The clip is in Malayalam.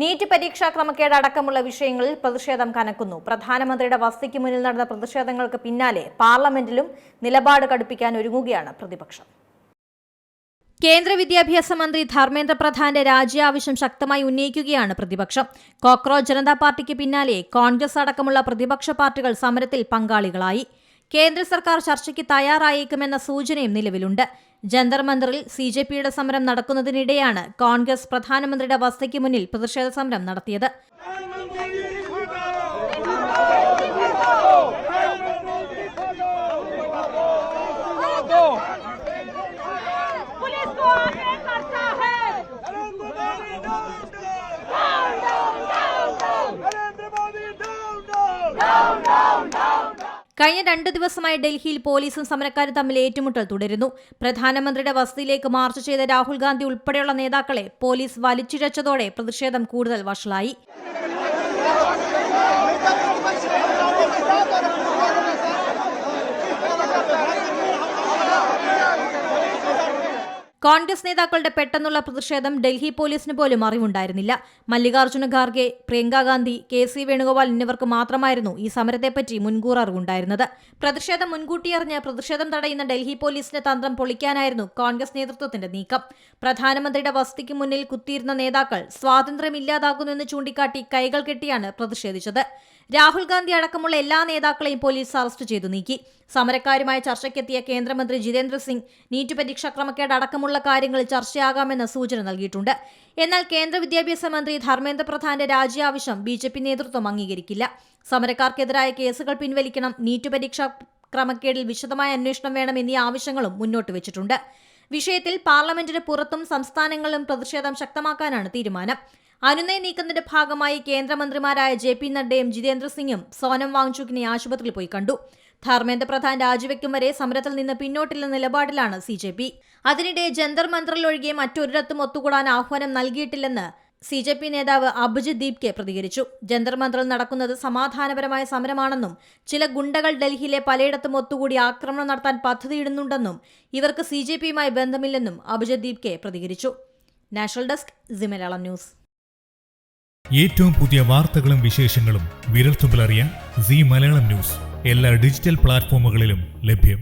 നീറ്റ് പരീക്ഷാ ക്രമക്കേട് അടക്കമുള്ള വിഷയങ്ങളിൽ പ്രതിഷേധം കനക്കുന്നു. പ്രധാനമന്ത്രിയുടെ വസതിക്ക് മുന്നിൽ നടന്ന പ്രതിഷേധങ്ങൾക്ക് പിന്നാലെ പാർലമെന്റിലും നിലപാട് കടുപ്പിക്കാൻ ഒരുങ്ങുകയാണ് പ്രതിപക്ഷം. കേന്ദ്ര വിദ്യാഭ്യാസ മന്ത്രി ധർമ്മേന്ദ്ര പ്രധാന്റെ രാജി ആവശ്യം ശക്തമായി ഉന്നയിക്കുകയാണ് പ്രതിപക്ഷം. കോക്രോച്ച് ജനതാ പാർട്ടിക്ക് പിന്നാലെ കോൺഗ്രസ് അടക്കമുള്ള പ്രതിപക്ഷ പാർട്ടികൾ സമരത്തിൽ പങ്കാളികളായി. കേന്ദ്ര സർക്കാർ ചർച്ചയ്ക്ക് തയ്യാറായേക്കുമെന്ന സൂചനയും നിലവിലുണ്ട്. ജന്തർ മന്ദറിൽ CJPയുടെ സമരം നടക്കുന്നതിനിടെയാണ് കോൺഗ്രസ് പ്രധാനമന്ത്രിയുടെ വസതിക്ക് മുന്നിൽ പ്രതിഷേധ സമരം നടത്തിയത്. കഴിഞ്ഞ 2 ദിവസമായി ഡൽഹിയിൽ പോലീസും സമരക്കാരും തമ്മിൽ ഏറ്റുമുട്ടൽ തുടരുന്നു. പ്രധാനമന്ത്രിയുടെ വസതിയിലേക്ക് മാർച്ച് ചെയ്ത രാഹുൽ ഗാന്ധി ഉൾപ്പെടെയുള്ള നേതാക്കളെ പോലീസ് വലിച്ചിഴച്ചതോടെ പ്രതിഷേധം കൂടുതൽ വഷളായി. കോൺഗ്രസ് നേതാക്കളുടെ പെട്ടെന്നുള്ള പ്രതിഷേധം ഡൽഹി പോലീസിന് പോലും അറിവുണ്ടായിരുന്നില്ല. മല്ലികാർജ്ജുന ഖാർഗെ, പ്രിയങ്ക ഗാന്ധി, KC വേണുഗോപാൽ എന്നിവർക്ക് മാത്രമായിരുന്നു ഈ സമരത്തെപ്പറ്റി മുൻകൂർ അറിവുണ്ടായിരുന്നത്. പ്രതിഷേധം മുൻകൂട്ടി അറിഞ്ഞ് പ്രതിഷേധം തടയുന്ന ഡൽഹി പോലീസിന്റെ തന്ത്രം പൊളിക്കാനായിരുന്നു കോൺഗ്രസ് നേതൃത്വത്തിന്റെ നീക്കം. പ്രധാനമന്ത്രിയുടെ വസതിക്ക് മുന്നിൽ കുത്തിയിരുന്ന നേതാക്കൾ സ്വാതന്ത്ര്യമില്ലാതാകുന്നുവെന്ന് ചൂണ്ടിക്കാട്ടി കൈകൾ കെട്ടിയാണ് പ്രതിഷേധിച്ചത്. രാഹുൽ ഗാന്ധി അടക്കമുള്ള എല്ലാ നേതാക്കളെയും പോലീസ് അറസ്റ്റ് ചെയ്തു നീക്കി. സമരക്കാരുമായി ചർച്ചയ്ക്കെത്തിയ കേന്ദ്രമന്ത്രി ജിതേന്ദ്ര സിംഗ് നീറ്റ് പരീക്ഷാ ക്രമക്കേട് അടക്കമുള്ള കാര്യങ്ങൾ ചർച്ചയാകാമെന്ന സൂചന നൽകിയിട്ടുണ്ട്. എന്നാൽ കേന്ദ്ര വിദ്യാഭ്യാസ മന്ത്രി ധർമ്മേന്ദ്ര പ്രധാന്റെ രാജി ആവശ്യം BJP നേതൃത്വം അംഗീകരിക്കില്ല. സമരക്കാർക്കെതിരായ കേസുകൾ പിൻവലിക്കണം, നീറ്റ് പരീക്ഷാ ക്രമക്കേടിൽ വിശദമായ അന്വേഷണം വേണം എന്നീ ആവശ്യങ്ങളും മുന്നോട്ട് വെച്ചിട്ടുണ്ട്. വിഷയത്തിൽ പാർലമെന്റിന് പുറത്തും സംസ്ഥാനങ്ങളിലും പ്രതിഷേധം ശക്തമാക്കാനാണ് തീരുമാനം. അനുനയ നീക്കത്തിന്റെ ഭാഗമായി കേന്ദ്രമന്ത്രിമാരായ JP നഡ്ഡയും ജിതേന്ദ്ര സിംഗും സോനം വാങ്ചുക്കിനെ ആശുപത്രിയിൽ പോയി കണ്ടു. ധർമ്മേന്ദ്ര പ്രധാൻ രാജിവെക്കും വരെ സമരത്തിൽ നിന്ന് പിന്നോട്ടില്ലെന്ന നിലപാടിലാണ് CJP. അതിനിടെ ജന്തർ മന്ദറിൽ ഒഴികെ മറ്റൊരിടത്തും ഒത്തുകൂടാൻ ആഹ്വാനം നൽകിയിട്ടില്ലെന്ന് CJP നേതാവ് അഭിജിത് ദീപ്കെ പ്രതികരിച്ചു. ജന്തർ മന്ദറിൽ നടക്കുന്നത് സമാധാനപരമായ സമരമാണെന്നും ചില ഗുണ്ടകൾ ഡൽഹിയിലെ പലയിടത്തും ഒത്തുകൂടി ആക്രമണം നടത്താൻ പദ്ധതിയിടുന്നുണ്ടെന്നും ഇവർക്ക് CJPയുമായി ബന്ധമില്ലെന്നും അഭിജിത് ദീപ്കെ പ്രതികരിച്ചു. National desk, C Malayalam news. ഏറ്റവും പുതിയ വാർത്തകളും വിശേഷങ്ങളും വിരൽത്തുമ്പിലറിയാൻ സി മലയാളം ന്യൂസ് എല്ലാ ഡിജിറ്റൽ പ്ലാറ്റ്ഫോമുകളിലും ലഭ്യം.